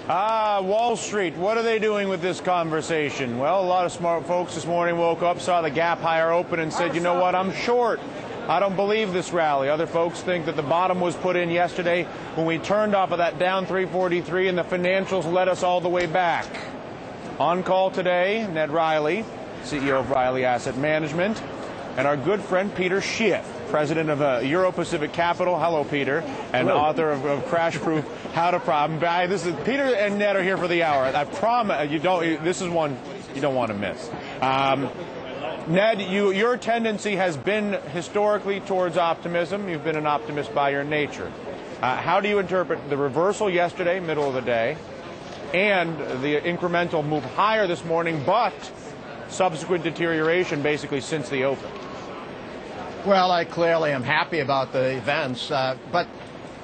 Wall Street, what are they doing with this conversation? Well, a lot of smart folks this morning woke up, saw the gap higher open and said, you know what, I'm short. I don't believe this rally. Other folks think that the bottom was put in yesterday when we turned off of that down 343 and the financials led us all the way back. On call today, Ned Riley, CEO of Riley Asset Management, and our good friend Peter Schiff, president of Euro-Pacific Capital. Hello, Peter, and Hello. Author of Crash Proof: How to Problem. This is Peter and Ned are here for the hour. I promise you don't. This is one you don't want to miss. Ned, your tendency has been historically towards optimism. You've been an optimist by your nature. How do you interpret the reversal yesterday, middle of the day, and the incremental move higher this morning, but subsequent deterioration basically since the open? Well, I clearly am happy about the events, but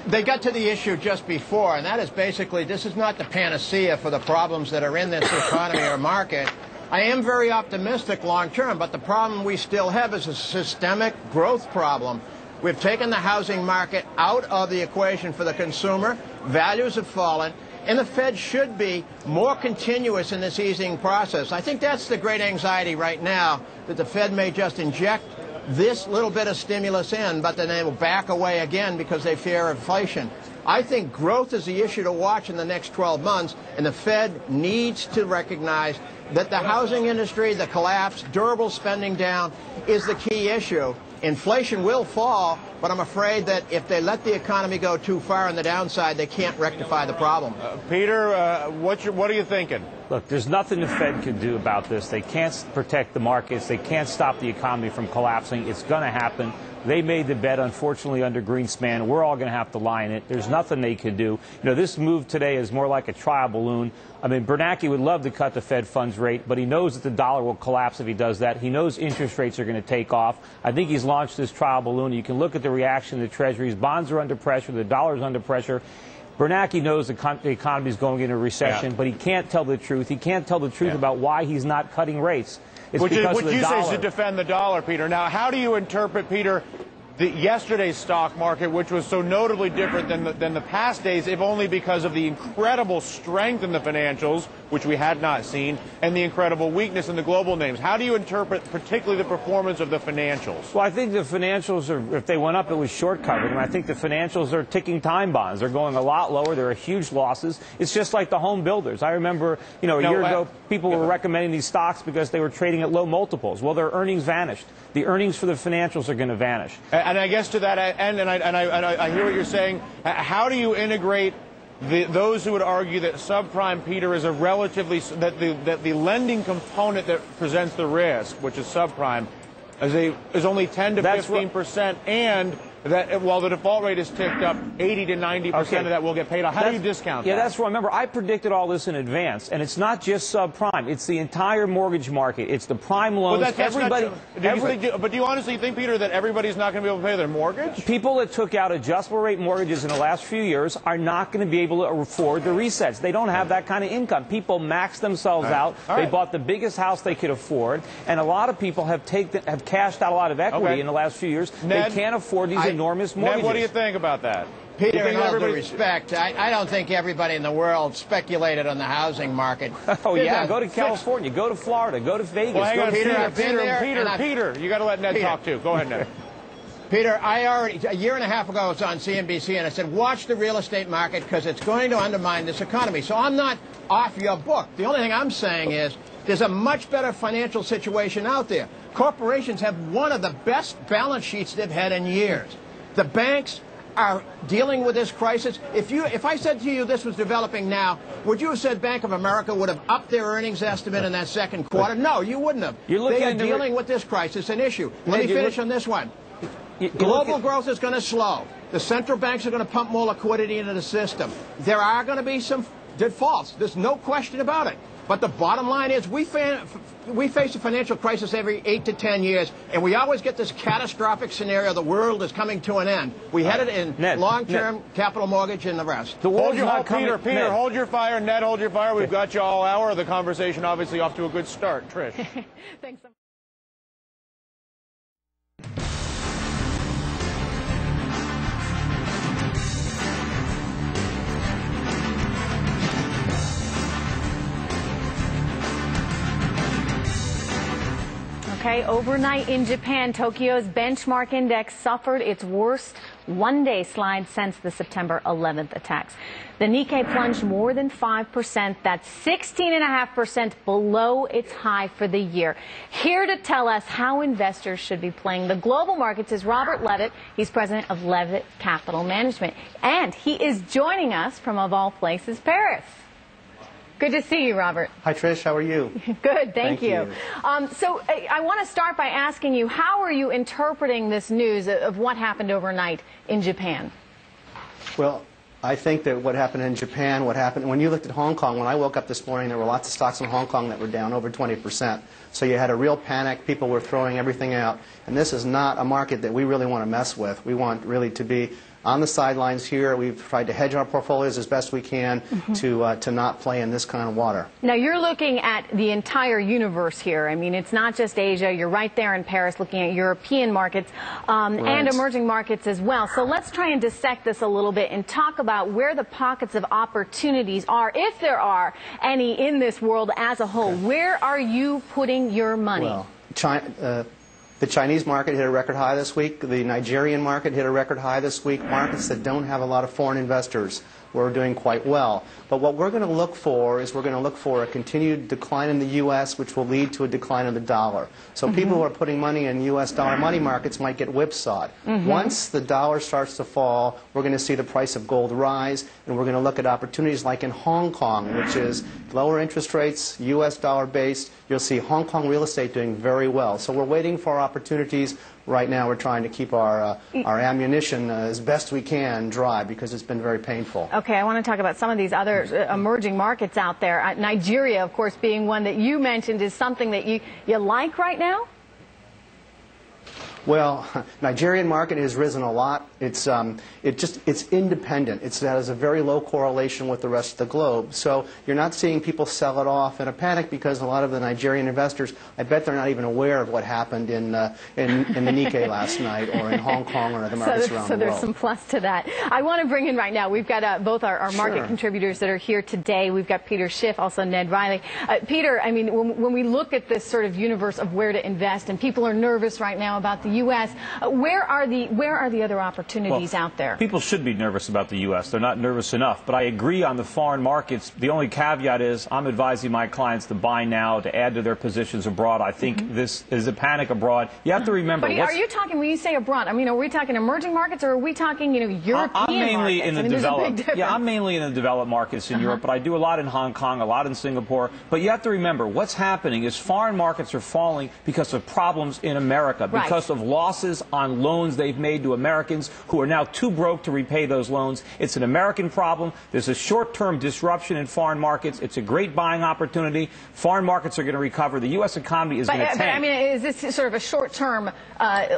they got to the issue just before, and that is basically this is not the panacea for the problems that are in this economy or market. I am very optimistic long term, but the problem we still have is a systemic growth problem. We've taken the housing market out of the equation for the consumer. Values have fallen, and the Fed should be more continuous in this easing process. I think that's the great anxiety right now, that the Fed may just inject this little bit of stimulus in, but then they will back away again because they fear inflation. I think growth is the issue to watch in the next 12 months, and the Fed needs to recognize that the housing industry, the collapse, durable spending down is the key issue. Inflation will fall, but I'm afraid that if they let the economy go too far on the downside, they can't rectify the problem. Peter, what are you thinking? Look, there's nothing the Fed can do about this. They can't protect the markets. They can't stop the economy from collapsing. It's going to happen. They made the bet, unfortunately, under Greenspan. We're all going to have to lie in it. There's nothing they could do. You know, this move today is more like a trial balloon. I mean, Bernanke would love to cut the Fed funds rate, but he knows that the dollar will collapse if he does that. He knows interest rates are going to take off. I think he's launched this trial balloon. You can look at the reaction of the Treasuries. Bonds are under pressure. The dollar is under pressure. Bernanke knows the economy is going into a recession, but he can't tell the truth. He can't tell the truth about why he's not cutting rates. It's Which because of the you dollar. say is to defend the dollar, Peter. Now, how do you interpret, Peter, yesterday's stock market, which was so notably different than the past days, if only because of the incredible strength in the financials, which we had not seen, and the incredible weakness in the global names? How do you interpret particularly the performance of the financials? Well, I think the financials are, if they went up, it was short covered. And I think the financials are ticking time bombs. They're going a lot lower. There are huge losses. It's just like the home builders. I remember, a year ago, people were recommending these stocks because they were trading at low multiples. Well, their earnings vanished. The earnings for the financials are going to vanish. And I guess to that end, and I hear what you're saying, how do you integrate those who would argue that subprime, Peter, is a relatively, that the lending component that presents the risk, which is subprime, is only 10 to 15%, and that while the default rate is ticked up, 80 to 90% of that will get paid off. How do you discount that? Yeah, that's right. Remember, I predicted all this in advance, and it's not just subprime. It's the entire mortgage market. It's the prime loans. But do you honestly think, Peter, that everybody's not going to be able to pay their mortgage? People that took out adjustable rate mortgages in the last few years are not going to be able to afford the resets. They don't have that kind of income. People max themselves out. They bought the biggest house they could afford, and a lot of people have cashed out a lot of equity in the last few years. Ned, they can't afford these enormous mortgages. Ned, what do you think about that? Peter, in all due respect, I don't think everybody in the world speculated on the housing market. Oh, yeah, go to California, go to Florida, go to Vegas. Well, hang on, Peter, you got to let Ned talk too. Go ahead, Ned. Peter, a year and a half ago, I was on CNBC, and I said, watch the real estate market because it's going to undermine this economy. So I'm not off your book. The only thing I'm saying is there's a much better financial situation out there. Corporations have one of the best balance sheets they've had in years. The banks are dealing with this crisis. If I said to you this was developing now, would you have said Bank of America would have upped their earnings estimate in that second quarter? No, you wouldn't have. They are dealing with this crisis, an issue. Let me finish on this one. Global growth is going to slow. The central banks are going to pump more liquidity into the system. There are going to be some defaults. There's no question about it. But the bottom line is we face a financial crisis every 8 to 10 years, and we always get this catastrophic scenario, the world is coming to an end. We had it in long-term capital mortgage and the rest. Hold your fire. Ned, hold your fire. We've got you all hour. The conversation obviously off to a good start. Trish. Thanks. Okay, overnight in Japan, Tokyo's benchmark index suffered its worst one-day slide since the September 11th attacks. The Nikkei plunged more than 5%. That's 16.5% below its high for the year. Here to tell us how investors should be playing the global markets is Robert Levitt. He's president of Levitt Capital Management. And he is joining us from, of all places, Paris. Good to see you, Robert. Hi, Trish. How are you? Good, thank you. So I want to start by asking you, how are you interpreting this news of what happened overnight in Japan? Well, I think that what happened in Japan, when you looked at Hong Kong, when I woke up this morning, there were lots of stocks in Hong Kong that were down over 20%. So you had a real panic. People were throwing everything out. And this is not a market that we really want to mess with. We want really to be on the sidelines here. We've tried to hedge our portfolios as best we can to not play in this kind of water. Now, you're looking at the entire universe here. I mean, it's not just Asia. You're right there in Paris looking at European markets and emerging markets as well. So let's try and dissect this a little bit and talk about where the pockets of opportunities are, if there are any in this world as a whole. Where are you putting your money? Well, the Chinese market hit a record high this week. The Nigerian market hit a record high this week. Markets that don't have a lot of foreign investors were doing quite well. But what we're going to look for is a continued decline in the U.S., which will lead to a decline in the dollar. So people who are putting money in U.S. dollar money markets might get whipsawed. Once the dollar starts to fall, we're going to see the price of gold rise, and we're going to look at opportunities like in Hong Kong, which is lower interest rates, U.S. dollar based. You'll see Hong Kong real estate doing very well. So we're waiting for opportunities. Right now we're trying to keep our ammunition as best we can dry because it's been very painful. Okay, I want to talk about some of these other emerging markets out there. Nigeria, of course, being one that you mentioned, is something that you like right now? Well, Nigerian market has risen a lot. It's independent. It has a very low correlation with the rest of the globe. So you're not seeing people sell it off in a panic because a lot of the Nigerian investors, I bet they're not even aware of what happened in the Nikkei last night or in Hong Kong or other markets around the world. So there's some plus to that. I want to bring in right now, we've got both our market contributors that are here today. We've got Peter Schiff, also Ned Riley. Peter, I mean, when we look at this sort of universe of where to invest, and people are nervous right now about the U.S., where are the other opportunities out there? People should be nervous about the U.S. They're not nervous enough. But I agree on the foreign markets. The only caveat is I'm advising my clients to buy now, to add to their positions abroad. I think this is a panic abroad. You have to remember. But are you talking, when you say abroad, I mean, are we talking emerging markets or are we talking, European I'm mainly markets? in the developed. Yeah, I'm mainly in the developed markets in Europe, but I do a lot in Hong Kong, a lot in Singapore. But you have to remember, what's happening is foreign markets are falling because of problems in America, because of losses on loans they've made to Americans who are now too broke to repay those loans. It's an American problem. There's a short-term disruption in foreign markets. It's a great buying opportunity. Foreign markets are going to recover. The U.S. economy is going to tank. But I mean, is this sort of a short-term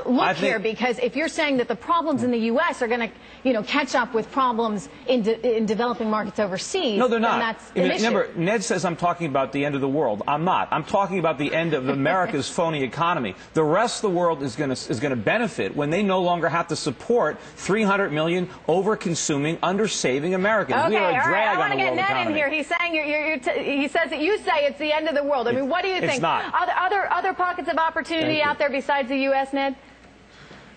look here? Because if you're saying that the problems in the U.S. are going to, catch up with problems in developing markets overseas, no, they're not. That's an issue. Remember, Ned says I'm talking about the end of the world. I'm not. I'm talking about the end of America's phony economy. The rest of the world is going to benefit when they no longer have to support 300 million over-consuming, under-saving Americans. Okay, we are a drag I want on to the get world Ned economy. in here. He's saying he says that you say it's the end of the world. I mean, what do you think? It's not. Other pockets of opportunity out there besides the U.S., Ned?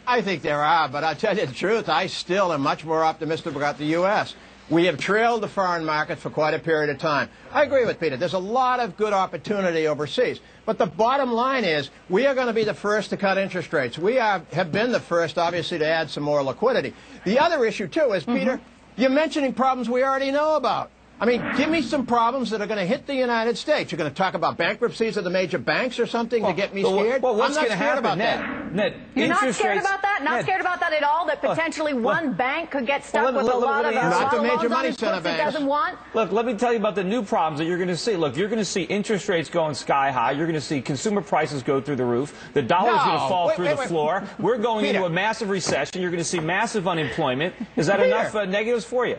I think there are, but I'll tell you the truth, I still am much more optimistic about the U.S. We have trailed the foreign market for quite a period of time. I agree with Peter. There's a lot of good opportunity overseas. But the bottom line is we are going to be the first to cut interest rates. We have been the first, obviously, to add some more liquidity. The other issue, too, is, Peter, you're mentioning problems we already know about. I mean, give me some problems that are going to hit the United States. You're going to talk about bankruptcies of the major banks or something to get me scared? Well, what's I'm not going to scared happen, about Ned? that. Ned, You're not interest scared rates, about that? Not Ned, scared about that at all? That potentially one bank could get stuck with a lot of Not the major loans on money its center books it banks. doesn't want? Look, let me tell you about the new problems that you're going to see. Look, you're going to see interest rates going sky high. You're going to see consumer prices go through the roof. The dollar's going to fall through the floor. We're going into a massive recession. You're going to see massive unemployment. Is that enough negatives for you?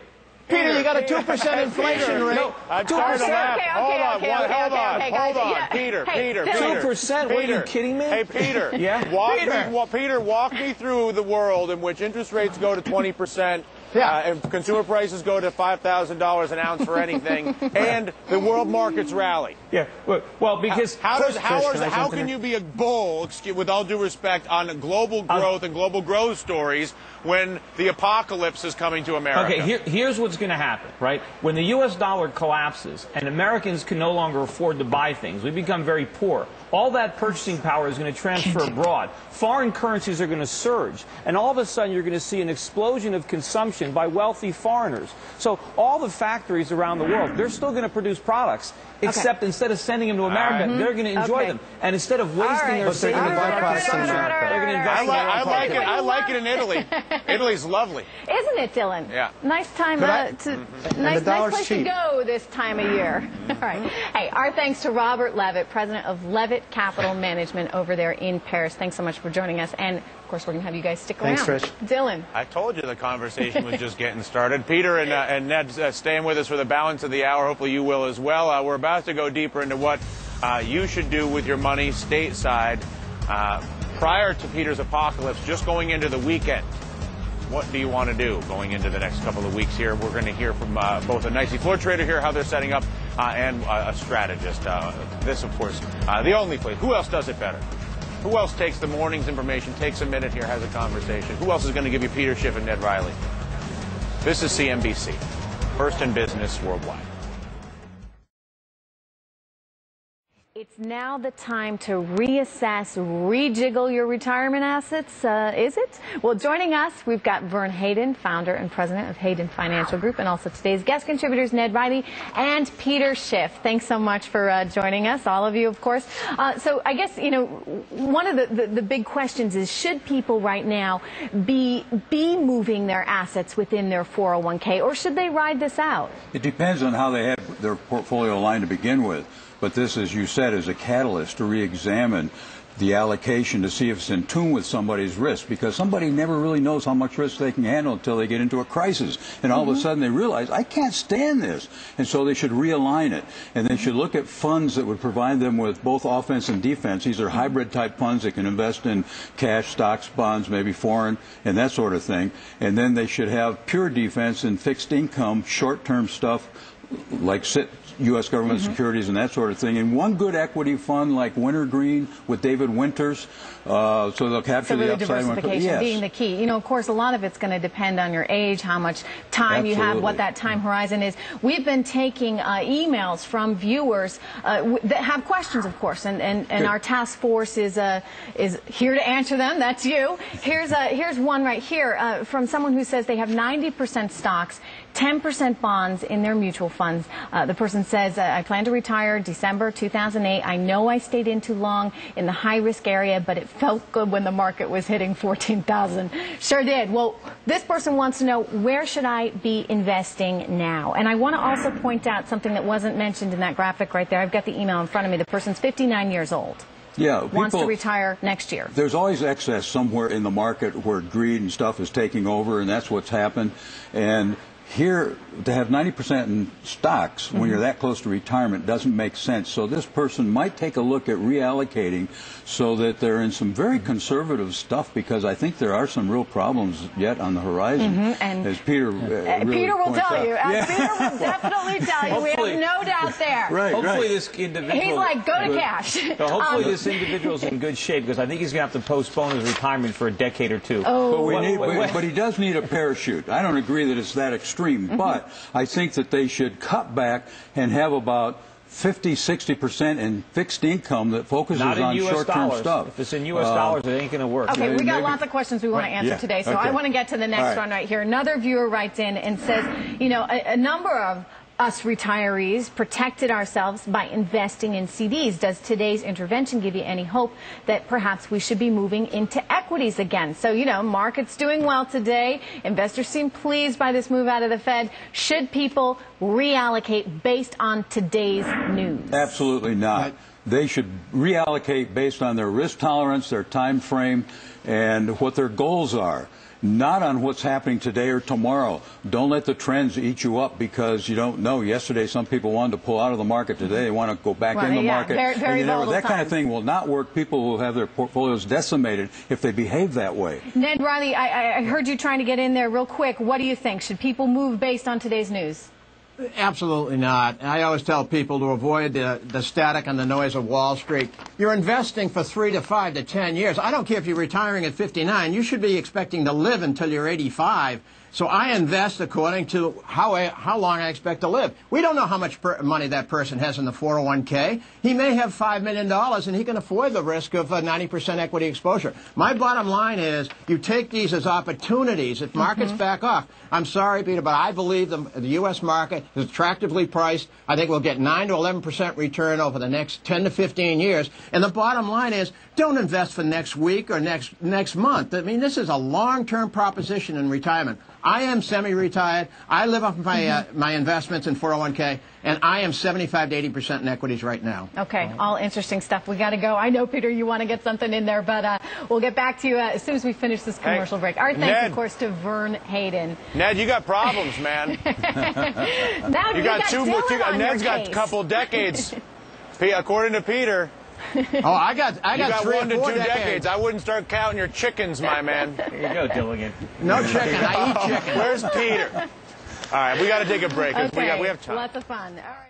Peter, you got a 2% inflation rate. No, I'm tired of that. Hold on. Peter. 2%? What, are you kidding me? Hey, Peter. Yeah? Peter, walk me through the world in which interest rates go to 20%, Yeah. If consumer prices go to $5,000 an ounce for anything, and the world markets rally. Yeah, well, because how can you be a bull, with all due respect, on global growth and global growth stories when the apocalypse is coming to America? Okay, here's what's going to happen, right? When the U.S. dollar collapses and Americans can no longer afford to buy things, we become very poor. All that purchasing power is going to transfer abroad. Foreign currencies are going to surge. And all of a sudden, you're going to see an explosion of consumption by wealthy foreigners. So all the factories around the world, they're still going to produce products, except instead of sending them to America, they're going to enjoy them. And instead of wasting their savings, they're going to buy products in America. They're going to invest in their own products. I like it in Italy. Italy's lovely. Isn't it, Dylan? Yeah. Nice time nice place to go this time of year. All right. Hey, our thanks to Robert Levitt, president of Levitt Capital Management over there in Paris. Thanks so much for joining us. And, of course, we're going to have you guys stick around. Thanks, Rich. Dylan. I told you the conversation was just getting started. Peter and Ned staying with us for the balance of the hour. Hopefully you will as well. We're about to go deeper into what you should do with your money stateside prior to Peter's apocalypse, just going into the weekend. What do you want to do going into the next couple of weeks here? We're going to hear from both a NYSE floor trader here, how they're setting up, and a strategist. This, of course, the only place. Who else does it better? Who else takes the morning's information, takes a minute here, has a conversation? Who else is going to give you Peter Schiff and Ned Riley? This is CNBC, first in business worldwide. It's now the time to reassess, rejiggle your retirement assets, is it? Well, joining us, we've got Vern Hayden, founder and president of Hayden Financial Group, and also today's guest contributors, Ned Riley and Peter Schiff. Thanks so much for joining us, all of you, of course. So I guess, you know, one of the big questions is, should people right now be moving their assets within their 401k, or should they ride this out? It depends on how they have their portfolio aligned to begin with. But this, as you said, is a catalyst to re-examine the allocation to see if it's in tune with somebody's risk, because somebody never really knows how much risk they can handle until they get into a crisis. And all of a sudden they realize, I can't stand this. And so they should realign it. And they should look at funds that would provide them with both offense and defense. These are hybrid type funds that can invest in cash, stocks, bonds, maybe foreign, and that sort of thing. And then they should have pure defense and fixed income, short-term stuff like U.S. government securities and that sort of thing, and one good equity fund like Wintergreen with David Winters, so they'll capture the upside. Diversification being the key. You know, of course, a lot of it's going to depend on your age, how much time you have, what that time horizon is. We've been taking emails from viewers that have questions, of course, and our task force is here to answer them. That's you. Here's one right here from someone who says they have 90% stocks, 10% bonds in their mutual funds. The person says, I plan to retire December 2008. I know I stayed in too long in the high-risk area, but it felt good when the market was hitting 14,000. Sure did. Well, this person wants to know, where should I be investing now? And I want to also point out something that wasn't mentioned in that graphic right there. I've got the email in front of me. The person's 59 years old. Yeah, wants to retire next year. There's always excess somewhere in the market where greed and stuff is taking over, and that's what's happened. And here, to have 90% in stocks when you're that close to retirement doesn't make sense. So this person might take a look at reallocating so that they're in some very conservative stuff, because I think there are some real problems yet on the horizon. And as Peter Peter will tell you. Peter will definitely tell you. We have no doubt there. Hopefully this individual... He's like, go to cash. Hopefully this individual's in good shape, because I think he's going to have to postpone his retirement for a decade or two. But he does need a parachute. I don't agree that it's that extreme, but I think that they should cut back and have about 50–60% in fixed income that focuses on short-term stuff. If it's in U.S. dollars, it ain't going to work. Okay, we got lots of questions we want to answer today, so I want to get to the next one right here. Another viewer writes in and says, you know, a number of us retirees protected ourselves by investing in CDs. Does today's intervention give you any hope that perhaps we should be moving into equities again? So, you know, market's doing well today. Investors seem pleased by this move out of the Fed. Should people reallocate based on today's news? Absolutely not. They should reallocate based on their risk tolerance, their time frame, and what their goals are. not on what's happening today or tomorrow. Don't let the trends eat you up because you don't know. Yesterday, some people wanted to pull out of the market. Today, they want to go back in the market. Very that kind of thing will not work. People will have their portfolios decimated if they behave that way. Ned Riley, I heard you trying to get in there real quick. What do you think? Should people move based on today's news? Absolutely not. I always tell people to avoid the static and the noise of Wall Street. You're investing for 3 to 5 to 10 years. I don't care if you're retiring at 59. You should be expecting to live until you're 85. So I invest according to how long I expect to live. We don't know how much money that person has in the 401k. He may have $5 million, and he can afford the risk of 90% equity exposure. My bottom line is you take these as opportunities. If markets back off, I'm sorry, Peter, but I believe the U.S. market is attractively priced. I think we'll get 9 to 11% return over the next 10 to 15 years. And the bottom line is don't invest for next week or next month. I mean, this is a long-term proposition in retirement. I am semi-retired. I live off my my investments in 401k, and I am 75 to 80% in equities right now. Okay, all interesting stuff. We got to go. I know, Peter, you want to get something in there, but we'll get back to you as soon as we finish this commercial break. Our thanks, of course, to Vern Hayden. Ned, you got problems, man. Now you got Ned's got a couple decades, according to Peter. Oh, I got 3 1 to or 4 2 decades. I wouldn't start counting your chickens, my man. There you go, Dilligan. No chicken. I eat chicken. Where's Peter? All right, we got to take a break. Okay, we have time. Lots of fun. All right.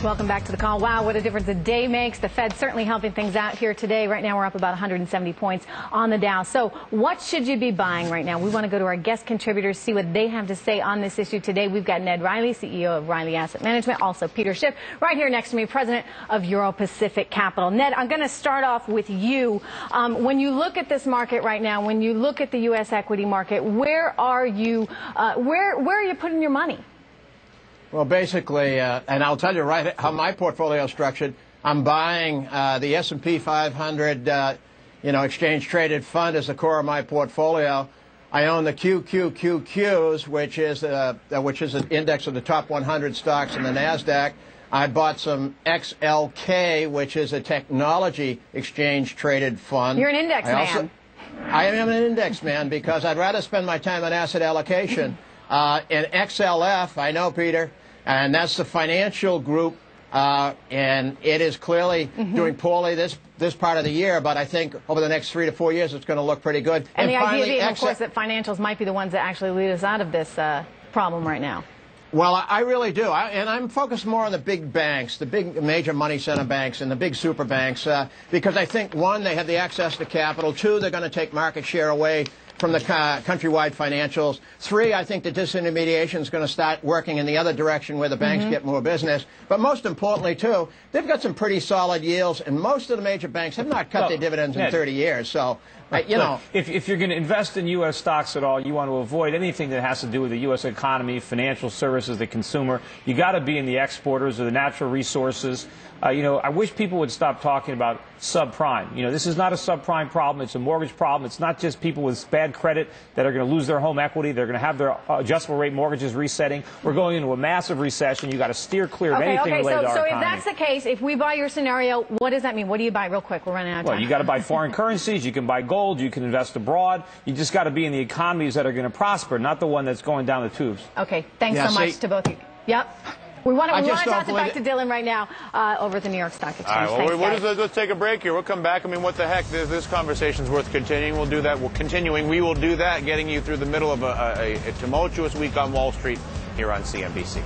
Welcome back to the call. Wow, what a difference a day makes. The Fed certainly helping things out here today. Right now we're up about 170 points on the Dow. So what should you be buying right now? We want to go to our guest contributors, see what they have to say on this issue today. We've got Ned Riley, CEO of Riley Asset Management, also Peter Schiff, right here next to me, president of Euro Pacific Capital. Ned, I'm going to start off with you. When you look at this market right now, when you look at the U.S. equity market, where are you putting your money? Well, basically, and I'll tell you right how my portfolio is structured. I'm buying the S&P 500, exchange-traded fund as the core of my portfolio. I own the QQQQs, which is an index of the top 100 stocks in the NASDAQ. I bought some XLK, which is a technology exchange-traded fund. You're an index man. I am an index man because I'd rather spend my time on asset allocation. In XLF, I know, Peter, and that's the financial group, and it is clearly doing poorly this part of the year, but I think over the next 3 to 4 years it's going to look pretty good. And the idea being, of course, that financials might be the ones that actually lead us out of this problem right now. Well, I really do, and I'm focused more on the big banks, the big major money center banks and the big super banks, because I think, one, they have the access to capital, 2, they're going to take market share away from the countrywide financials. 3, I think the disintermediation is going to start working in the other direction where the banks get more business. But most importantly, too, they've got some pretty solid yields, and most of the major banks have not cut their dividends in 30 years. So, if you're going to invest in U.S. stocks at all, you want to avoid anything that has to do with the U.S. economy, financial services, the consumer. You got to be in the exporters or the natural resources. I wish people would stop talking about subprime. This is not a subprime problem. It's a mortgage problem. It's not just people with bad credit that are going to lose their home equity. They're going to have their adjustable rate mortgages resetting. We're going into a massive recession. You got to steer clear of anything related to our economy. So if that's the case, if we buy your scenario, what does that mean? What do you buy? Real quick, we're running out of time. Well, you got to buy foreign currencies. You can buy gold. You can invest abroad. You just got to be in the economies that are going to prosper, not the one that's going down the tubes. Okay. Thanks so much to both of you. Yep. We want to toss it back to Dylan right now over at the New York Stock Exchange. All right, well, let's take a break here. We'll come back. I mean, what the heck? This conversation's worth continuing. We'll do that. We will do that, getting you through the middle of a tumultuous week on Wall Street here on CNBC.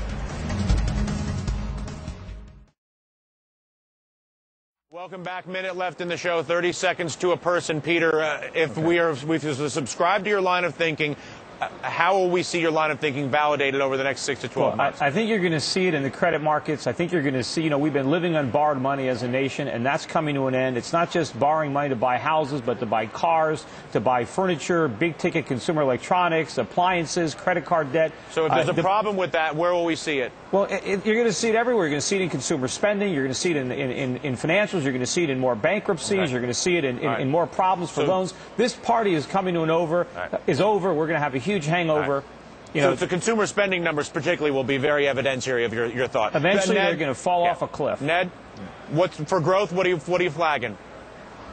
Welcome back. Minute left in the show. 30 seconds to a person. Peter, if we've subscribed to your line of thinking, how will we see your line of thinking validated over the next 6 to 12 months? I think you're going to see it in the credit markets. I think you're going to see, we've been living on borrowed money as a nation, and that's coming to an end. It's not just borrowing money to buy houses, but to buy cars, to buy furniture, big-ticket consumer electronics, appliances, credit card debt. So if there's a problem with that, where will we see it? Well, you're going to see it everywhere. You're going to see it in consumer spending. You're going to see it in financials. You're going to see it in more bankruptcies. Okay. You're going to see it in more problems for loans. This party is coming to over. We're going to have a huge hangover. So the consumer spending numbers particularly will be very evidentiary of your thought. Eventually, Ned, they're going to fall off a cliff. Ned, for growth, what are you flagging?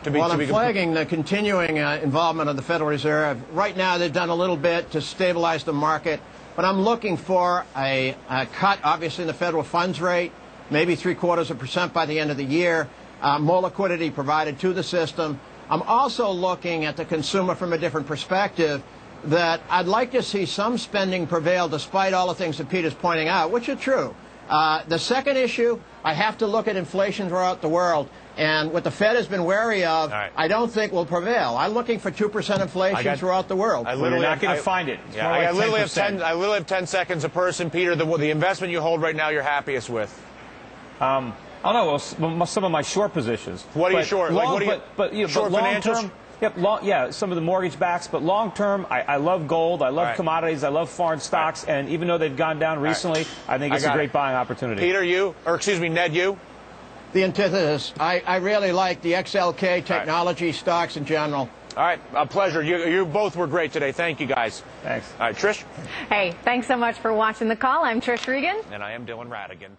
I'm flagging the continuing involvement of the Federal Reserve. Right now, they've done a little bit to stabilize the market, but I'm looking for a cut, obviously, in the federal funds rate, maybe 0.75% by the end of the year, more liquidity provided to the system. I'm also looking at the consumer from a different perspective, that I'd like to see some spending prevail despite all the things that Peter's pointing out, which are true. The second issue, I have to look at inflation throughout the world. And what the Fed has been wary of, I don't think will prevail. I'm looking for 2% inflation throughout the world. You're not going to find it. I literally have 10 seconds a person. Peter, the investment you hold right now, you're happiest with? I don't know. Well, some of my short positions. What are you short? Short financials? Yep, some of the mortgage backs, but long term, I love gold, I love commodities, I love foreign stocks, and even though they've gone down recently, I think it's a great buying opportunity. Peter, Ned, you? The antithesis. I really like the XLK technology stocks in general. All right, a pleasure. You both were great today. Thank you, guys. Thanks. All right, Trish? Hey, thanks so much for watching The Call. I'm Trish Regan. And I am Dylan Radigan.